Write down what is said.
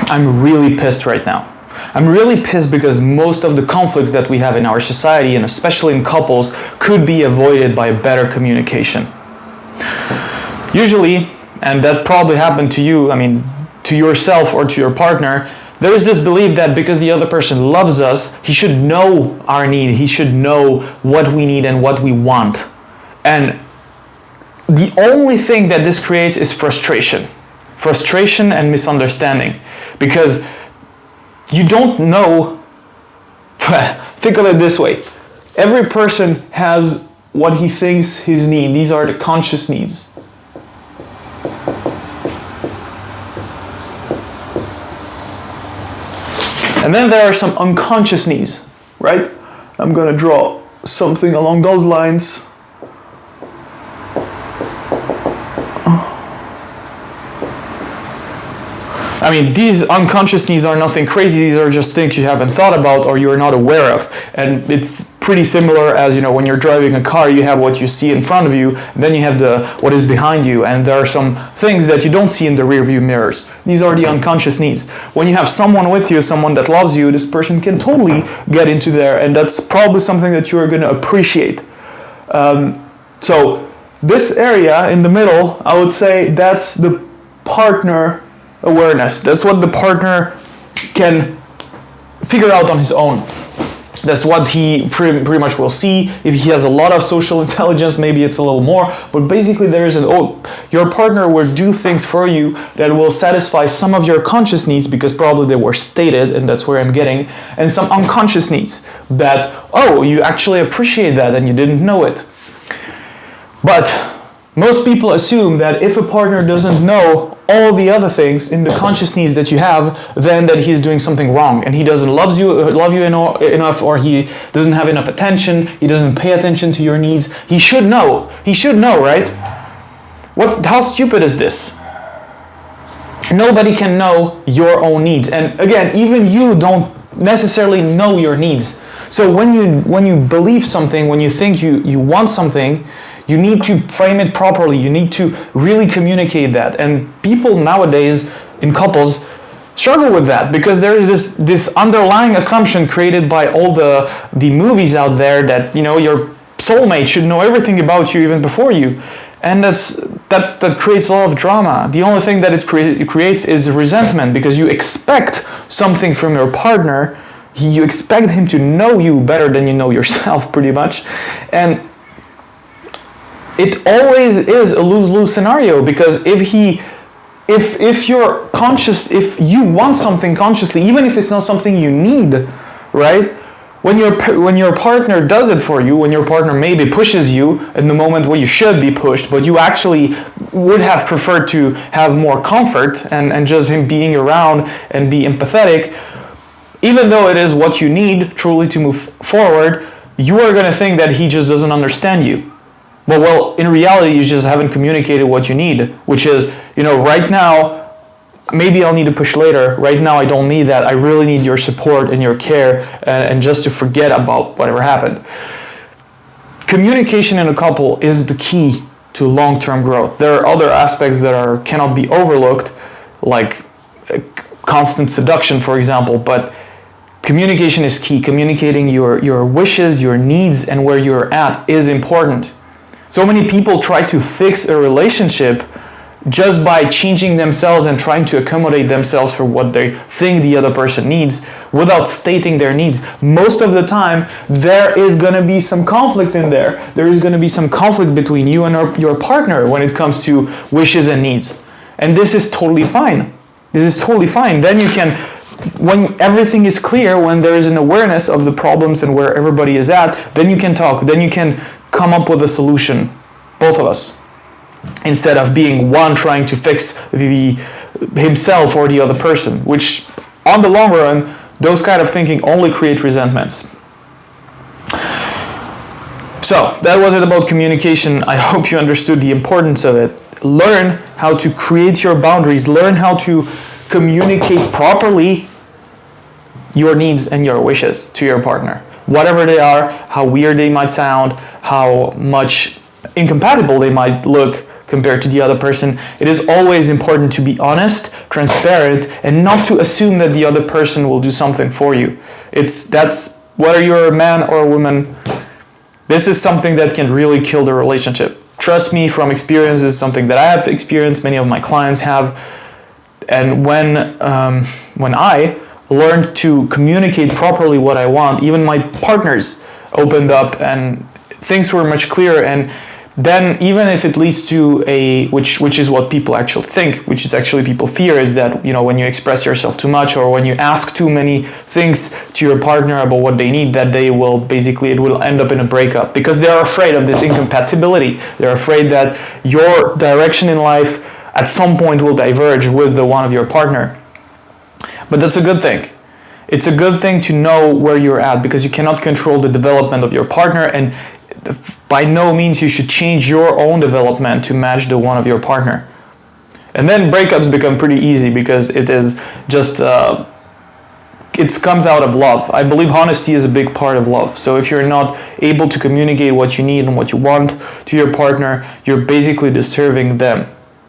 I'm really pissed right now. I'm really pissed because most of the conflicts that we have in our society, and especially in couples, could be avoided by better communication. Usually, and that probably happened to you, to yourself or to your partner, there is this belief that because the other person loves us, he should know our need, he should know what we need and what we want. And the only thing that this creates is frustration. Frustration and misunderstanding. Because you don't know, think of it this way. Every person has what he thinks his need. These are the conscious needs. And then there are some unconscious needs, right? I'm going to draw something along those lines. These unconscious needs are nothing crazy. These are just things you haven't thought about or you're not aware of. And it's pretty similar as, when you're driving a car, you have what you see in front of you, and then you have what is behind you, and there are some things that you don't see in the rear view mirrors. These are the unconscious needs. When you have someone with you, someone that loves you, this person can totally get into there, and that's probably something that you're going to appreciate. So this area in the middle, I would say that's the partner awareness. That's what the partner can figure out on his own. That's what he pretty much will see. If he has a lot of social intelligence, maybe it's a little more. But basically there is your partner will do things for you that will satisfy some of your conscious needs because probably they were stated, and that's where I'm getting, and some unconscious needs that, you actually appreciate that and you didn't know it. But most people assume that if a partner doesn't know all the other things in the conscious needs that you have, then that he's doing something wrong and he doesn't love you enough, or he doesn't have enough attention, he doesn't pay attention to your needs. He should know. He should know, right? How stupid is this? Nobody can know your own needs. And again, even you don't necessarily know your needs. So when you believe something, when you think you want something, you need to frame it properly. You need to really communicate that. And people nowadays in couples struggle with that because there is this underlying assumption created by all the movies out there that your soulmate should know everything about you even before you. And that creates a lot of drama. The only thing that it creates is resentment because you expect something from your partner. You expect him to know you better than you know yourself, pretty much. And it always is a lose-lose scenario because if you're conscious, if you want something consciously, even if it's not something you need, right? When your partner does it for you, when your partner maybe pushes you in the moment where you should be pushed, but you actually would have preferred to have more comfort and just him being around and be empathetic, even though it is what you need truly to move forward, you are going to think that he just doesn't understand you. But well, in reality, you just haven't communicated what you need, which is, right now, maybe I'll need to push later. Right now, I don't need that. I really need your support and your care and just to forget about whatever happened. Communication in a couple is the key to long-term growth. There are other aspects that cannot be overlooked, like constant seduction, for example, but communication is key. Communicating your wishes, your needs, and where you're at is important. So many people try to fix a relationship just by changing themselves and trying to accommodate themselves for what they think the other person needs without stating their needs. Most of the time, there is going to be some conflict in there. There is going to be some conflict between you and your partner when it comes to wishes and needs. And this is totally fine. This is totally fine. Then you can, when everything is clear, when there is an awareness of the problems and where everybody is at, then you can talk. Then you can come up with a solution, both of us, instead of being one trying to fix himself or the other person, which on the long run, those kind of thinking only create resentments. So that was it about communication. I hope you understood the importance of it. Learn how to create your boundaries. Learn how to communicate properly your needs and your wishes to your partner. Whatever they are, how weird they might sound, how much incompatible they might look, compared to the other person. It is always important to be honest, transparent, and not to assume that the other person will do something for you. That's whether you're a man or a woman, this is something that can really kill the relationship. Trust me, from experience, this is something that I have experienced, many of my clients have. And when I learned to communicate properly what I want, even my partners opened up and things were much clearer. And then even if it leads to which is what people actually think, which is actually people fear, is that, when you express yourself too much or when you ask too many things to your partner about what they need, that it will end up in a breakup, because they're afraid of this incompatibility. They're afraid that your direction in life at some point will diverge with the one of your partner. But that's a good thing. It's a good thing to know where you're at, because you cannot control the development of your partner, and by no means you should change your own development to match the one of your partner. And then breakups become pretty easy, because it is just it comes out of love. I believe honesty is a big part of love. So if you're not able to communicate what you need and what you want to your partner, you're basically deserving them.